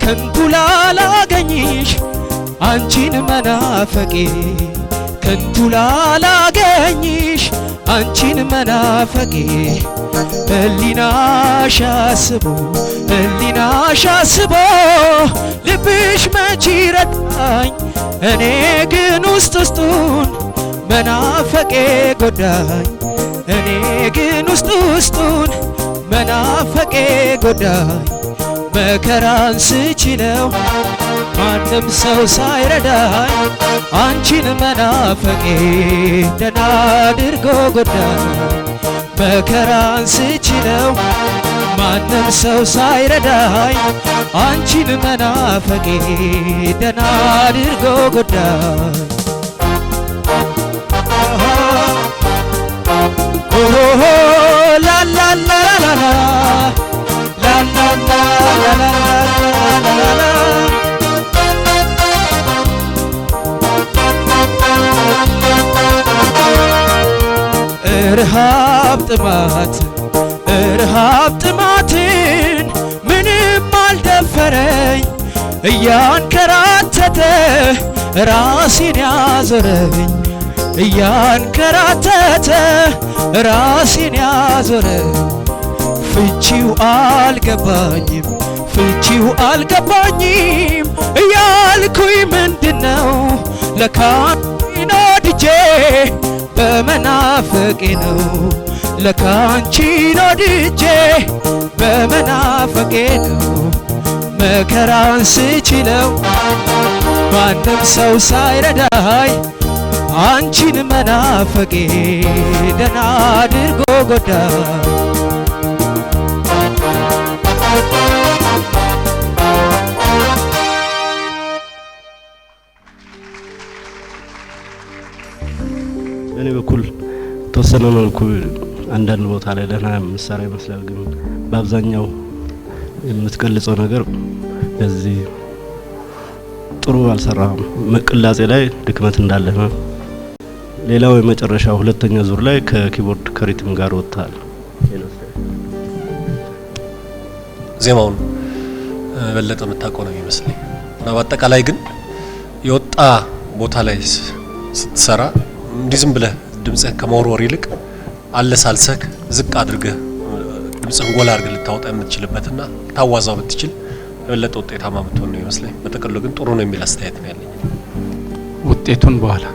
ከንቱ ላላገኝሽ አንቺን መናፈቄ ከንቱ ላላገኝሽ አንቺን መናፈቄ ህሊናሽ አስቦ ልብሽ መች ረዳኝ እኔ ግን ውስጡን መናፈቄ ጎዳኝ እኔ ግን ውስጡን መናፈቄ ጎዳኝ መከራን ስችለው ማንም ሰው ሳይረዳኝ አንቺን መናፈቄ ደህና አድርጎ ጎዳኝ መከራን ስችለው ማንም ሰው ሳይረዳኝ አንቺን መናፈቄ ደህና አድርጎ ጎዳኝ ኦሆ ላላላላላ ላላላላላ እርሃብ ጥማትን ምንም አልደፈረኝ እያንከራተተ ራሴን ያዞረኝ እያንከራተተ ራሴን ያዞረኝ ፍቺው አልገባኝም እያልኩኝ ምንድነው ለካንቺን ወድጄ በመናፈቄ ነው ለካንቺን ወድጄ በመናፈቄ ነው መከራን ስችለው ማንም ሰው ሳይረዳኝ አንቺን መናፈቄ ደህና አድርጎ ጎዳኝ እኔ በኩል ተወሰነ መልኩ አንዳንድ ቦታ ላይ ደህና መሳሪያ ይመስላል ግን በአብዛኛው የምትገልጸው ነገር በዚህ ጥሩ አልሰራም መቅላጼ ላይ ድክመት እንዳለ ነው ሌላው የመጨረሻ ሁለተኛ ዙር ላይ ከኪቦርድ ከሪትም ጋር ወጣል ዜማውን በለጠ መታቆ ነው ይመስለኝ እና በአጠቃላይ ግን የወጣ ቦታ ላይ ስትሰራ እንዲዝም ብለ ድምጽህ ከመወርወር ይልቅ አለሳልሰክ ዝቅ አድርገህ ድምጽህን ጎላ አድርገህ ልታወጣ የምትችልበትና ታዋዛው ብትችል በለጠ ውጤታማ ብትሆን ነው ይመስለኝ በተቀለው ግን ጥሩ ነው የሚል አስተያየት ነው ያለኝ ውጤቱን በኋላ